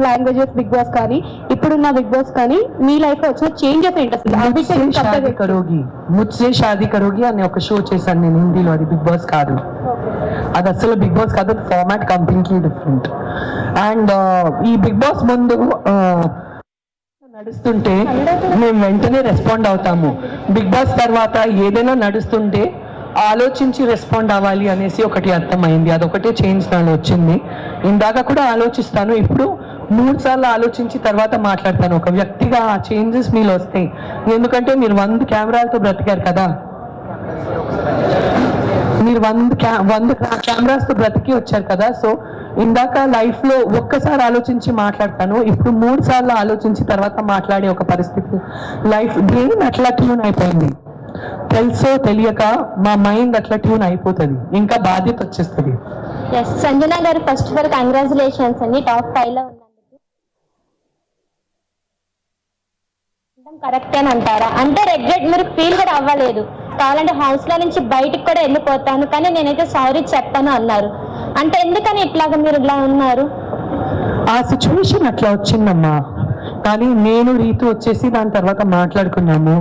Languages big boss కానీ ఇప్పుడున్న big boss కానీ మీ లైఫ్ లో వచ్చిన చేంజెస్ ఏంటి అసలు? ముచ్చే షాదీ కరోగి అనే ఒక షో చేశాను నేను హిందీలో, అది బిగ్ బాస్ కాదు, అది అసలు బిగ్ బాస్ కాదు, ఫార్మాట్ కంప్లీట్లీ డిఫరెంట్. అండ్ ఈ బిగ్ బాస్ ముందు నడుస్తుంటే మేము వెంటనే రెస్పాండ్ అవుతాము. బిగ్ బాస్ తర్వాత ఏదైనా నడుస్తుంటే ఆలోచించి రెస్పాండ్ అవ్వాలి అనేసి ఒకటి అర్థమైంది. అదొకటే చేంజ్ నాలో వచ్చింది. ఇందాక కూడా ఆలోచిస్తాను, ఇప్పుడు 3 సార్లు ఆలోచించి తర్వాత మాట్లాడతాను. ఒక వ్యక్తిగా ఆ చేంజెస్ మీలో వస్తాయి. ఎందుకంటే మీరు 100 కెమెరాలతో బ్రతికారు కదా, మీరు 100 కెమెరాస్తో బ్రతికి వచ్చారు కదా. సో ఇందాక లైఫ్లో ఒక్కసారి ఆలోచించి మాట్లాడతాను, ఇప్పుడు 3 సార్లు ఆలోచించి తర్వాత మాట్లాడే ఒక పరిస్థితి. లైఫ్ బ్రెయిన్ అట్లా ట్యూన్ అయిపోయింది, తెలుసో తెలియక మా మైండ్ అట్లా ట్యూన్ అయిపోతుంది, ఇంకా బాధ్యత వచ్చేస్తుంది. సంజన గారు, ఫస్ట్ ఆఫ్ ఆల్ కంగ్రాచులేషన్స్ అండి, టాప్ 5 లో ఉన్నందుకు. కరెక్ట్ అని అంటారా? అంటే రిగ్రెట్ మీరు ఫీల్ కూడా అవ్వలేదు, కావాలంటే హౌస్ లో నుంచి బయటికి కూడా వెళ్ళిపోతాను కానీ నేనైతే సారీ చెప్పాను అన్నారు. అంటే ఎందుకని ఇట్లాగా మీరు ఇలా ఉన్నారు? ఆ సిచ్యువేషన్ అట్లా వచ్చిందమ్మా. కానీ నేను రీతు వచ్చేసి దాని తర్వాత మాట్లాడుకున్నాము.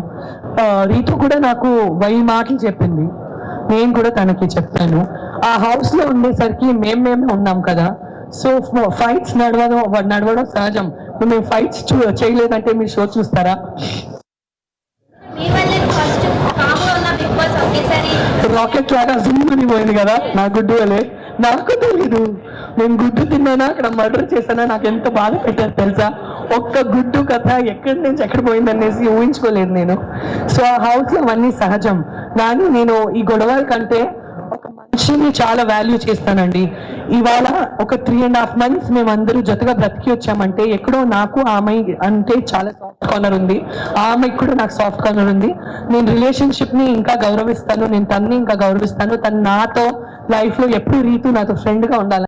రీతు కూడా నాకు 1000 మాటలు చెప్పింది, నేను కూడా తనకి చెప్పాను. ఆ హౌస్ లో ఉండేసరికి మేమే ఉన్నాం కదా, సో ఫైట్స్ నడవడం సహజం. మేము ఫైట్స్ చేయలేదంటే మీరు షో చూస్తారా? రాకెట్ లాగా జూమ్ని పోయింది కదా నా గుడ్డు వలే. నాకు తెలీదు నేను గుడ్డు తిన్నానా అక్కడ మర్డర్ చేశానా, నాకు ఎంత బాధ పెట్టారు తెలుసా. ఒక్క గుడ్డు కథ ఎక్కడి నుంచి ఎక్కడ పోయిందనేసి ఊహించుకోలేదు నేను. సో ఆ హౌస్ లో అవన్నీ సహజం. కానీ నేను ఈ గొడవల కంటే ఒక మనిషిని చాలా వాల్యూ చేస్తానండి. ఇవాళ ఒక 3.5 months మేమందరూ జతగా బ్రతికి వచ్చామంటే ఎక్కడో నాకు ఆమె అంటే చాలా సాఫ్ట్ కార్నర్ ఉంది, ఆమెకు కూడా నాకు సాఫ్ట్ కార్నర్ ఉంది. నేను రిలేషన్షిప్ ని ఇంకా గౌరవిస్తాను, నేను తన్ని ఇంకా గౌరవిస్తాను. తను నాతో లైఫ్ లో ఎప్పుడు రీతు నాతో ఫ్రెండ్ గా ఉండాలి.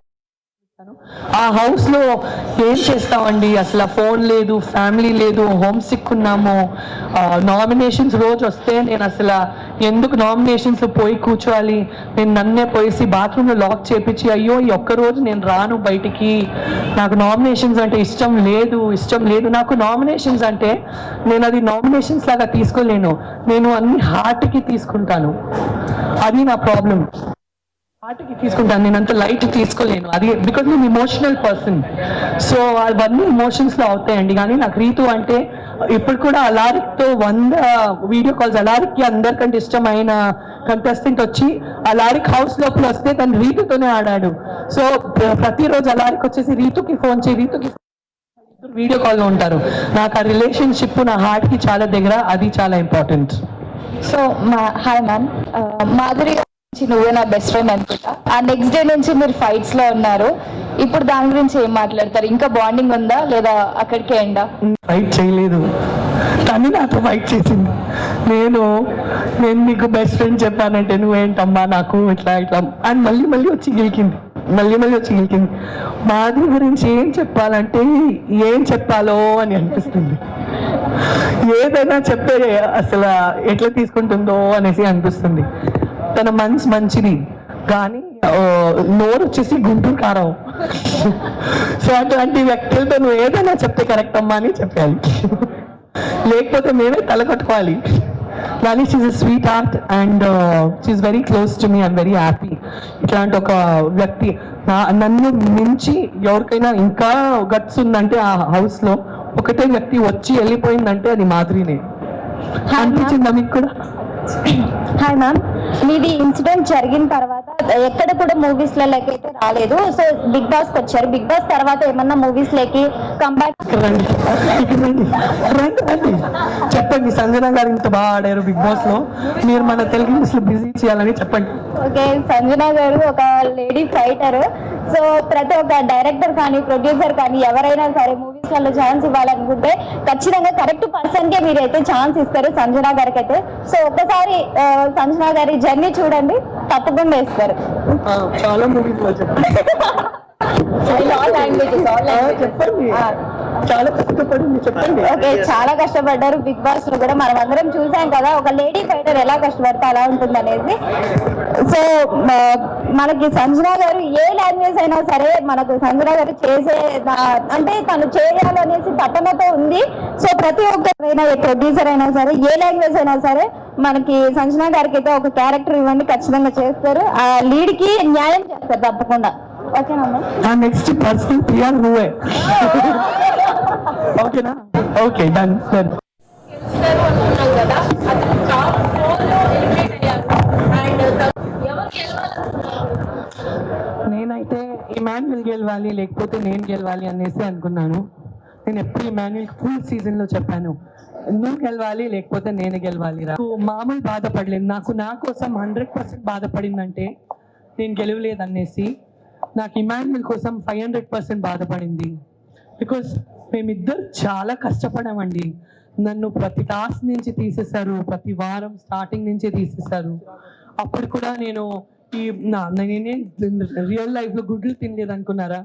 ఆ హౌస్ లో ఏం చేస్తామండి, అసలు ఫోన్ లేదు, ఫ్యామిలీ లేదు, హోమ్ సిక్ ఉన్నాము. నామినేషన్స్ రోజు వస్తే నేను అసలు ఎందుకు నామినేషన్స్ పోయి కూర్చోవాలి, నేను నన్నే పోయేసి బాత్రూంలో లాక్ చేపించి అయ్యో ఈ ఒక్క రోజు నేను రాను బయటికి, నాకు నామినేషన్స్ అంటే ఇష్టం లేదు. నాకు నామినేషన్స్ అంటే నేను అది నామినేషన్స్ లాగా తీసుకోలేను, నేను అన్ని హార్ట్కి తీసుకుంటాను. అది నా ప్రాబ్లం, హార్ట్కి తీసుకుంటాను, నేను అంత లైట్ తీసుకోలేను. అది బికాజ్ నేను ఇమోషనల్ పర్సన్. సో అవన్నీ ఇమోషన్స్ లో అవుతాయండి. కానీ నాకు రీతు అంటే ఇప్పుడు కూడా అలారిక్తో 100 వీడియో కాల్స్, అలారికి అందరికంటే ఇష్టమైన కంటెస్టెంట్ వచ్చి అలారిక్ హౌస్ లోపల వస్తే తను రీతుతోనే ఆడాడు. సో ప్రతిరోజు అలారికి వచ్చేసి రీతుకి ఫోన్ చేయి, రీతుకి వీడియో కాల్లో ఉంటారు. నాకు ఆ రిలేషన్షిప్ నా హార్ట్ కి చాలా దగ్గర, అది చాలా important. So hi ma'am, Madhuri నువ్వే నా బెస్ట్ ఫ్రెండ్ అనుకుంటా. ఆ నెక్స్ట్ డే నుంచి మీరు ఫైట్స్ లో ఉన్నారు, ఇప్పుడు దాని గురించి ఏం మాట్లాడతారు? ఇంకా బాండింగ్ ఉందా లేదా అక్కడికే ఎండా? ఫైట్ చేయలేదు, తను నాతో ఫైట్ చేసింది. నేను నీకు బెస్ట్ ఫ్రెండ్ చెప్పానంటే నువ్వేంటమ్మా నాకు ఇట్లా అని మళ్ళీ వచ్చి గెలికింది. మాధురి గురించి ఏం చెప్పాలంటే ఏం చెప్పాలో అని అనిపిస్తుంది. ఏదైనా చెప్తే అసలు ఎట్లా తీసుకుంటుందో అనేసి అనిపిస్తుంది. తన మనసు మంచిది కానీ నోరు వచ్చేసి గుంటూరు కారం. సో అటువంటి వ్యక్తులతో నువ్వు ఏదైనా చెప్తే కరెక్ట్ అమ్మా అని చెప్పాలి, లేకపోతే మేమే తలకట్టుకోవాలి. కానీ she's a sweet heart and she's very close to me. I'm very happy. ఇట్లాంటి ఒక వ్యక్తి నన్ను మించి ఎవరికైనా ఇంకా గట్స్ ఉందంటే ఆ హౌస్ లో ఒకటే వ్యక్తి వచ్చి వెళ్ళిపోయిందంటే అది మాధురినే. అనిపించిందా మీకు కూడా? హాయ్ మ్యామ్, మీది ఇన్సిడెంట్ జరిగిన తర్వాత ఎక్కడ కూడా మూవీస్ అయితే రాలేదు. సో బిగ్ బాస్ కి వచ్చారు, బిగ్ బాస్ తర్వాత ఏమన్నా మూవీస్ లోకి కంబ్యాక్? చెప్పండి, సంజన గారు ఇంత బాగా ఆడారు బిగ్ బాస్ లో, మీరు మన తెలుగు న్యూస్ లో బిజీ చేయాలని చెప్పండి. ఓకే, సంజన గారు ఒక లేడీ ఫైటర్. సో ప్రతి ఒక్క డైరెక్టర్ కానీ ప్రొడ్యూసర్ కానీ ఎవరైనా సరే మూవీస్ లలో ఛాన్స్ ఇవ్వాలనుకుంటే ఖచ్చితంగా కరెక్ట్ పర్సన్ కే మీరైతే ఛాన్స్ ఇస్తారు సంజన గారికి అయితే. సో ఒక్కసారి సంజన గారి జర్నీ చూడండి, తప్పకుండా ఇస్తారు. చాలా మూవీస్ లో చెప్పండి. ఆల్ లాంగ్వేజెస్ చెప్పండి, చాలా కష్టపడింది చెప్పండి. ఓకే, చాలా కష్టపడ్డారు బిగ్ బాస్ లో కూడా. మనం అందరం చూసాం కదా ఒక లేడీ ఫైటర్ ఎలా కష్టపడితే అలా ఉంటుంది అనేది. సో మనకి సంజన గారు ఏ లాంగ్వేజ్ అయినా సరే మనకు సంజన గారు చేసే అంటే తను చేయాలనేసి తపనతో ఉంది. సో ప్రతి ఒక్కరైనా ఏ ప్రొడ్యూసర్ అయినా సరే ఏ లాంగ్వేజ్ అయినా సరే మనకి సంజన గారికి అయితే ఒక క్యారెక్టర్ ఇవ్వండి ఖచ్చితంగా చేస్తారు. ఆ లీడ్ కి న్యాయం చేస్తారు తప్పకుండా. ఓకేనా? నెక్స్ట్ పర్సనల్ ప్రియా నువ్వే. ఓకేనా? Okay, done done. నేనైతే ఇమాన్యుల్ గెలవాలి లేకపోతే నేను గెలవాలి అనేసి అనుకున్నాను. నేను ఎప్పుడు ఇమాన్యుల్ ఫుల్ సీజన్ లో చెప్పాను, నువ్వు గెలవాలి లేకపోతే నేను గెలవాలి రా. మామూలు బాధపడలేదు. నా కోసం 100% బాధపడిందంటే నేను గెలవలేదు అనేసి. నాకు ఇమాన్యుల్ కోసం 500% బాధపడింది. బికాస్ మేమిద్దరు చాలా కష్టపడామండి. నన్ను ప్రతి టాస్క్ నుంచి తీసేశారు, ప్రతి వారం స్టార్టింగ్ నుంచే తీసేశారు. అప్పుడు కూడా నేను నేనే రియల్ లైఫ్ లో గుడ్లు తినలేదు అనుకున్నారా,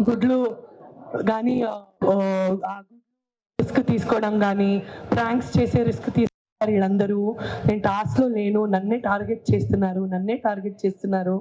గుడ్లు కానీ రిస్క్ తీసుకోవడం కానీ ప్రాంక్స్ చేసే రిస్క్ తీసుకున్నారు వీళ్ళందరూ. నేను టాస్క్ లో లేను, నన్నే టార్గెట్ చేస్తున్నారు.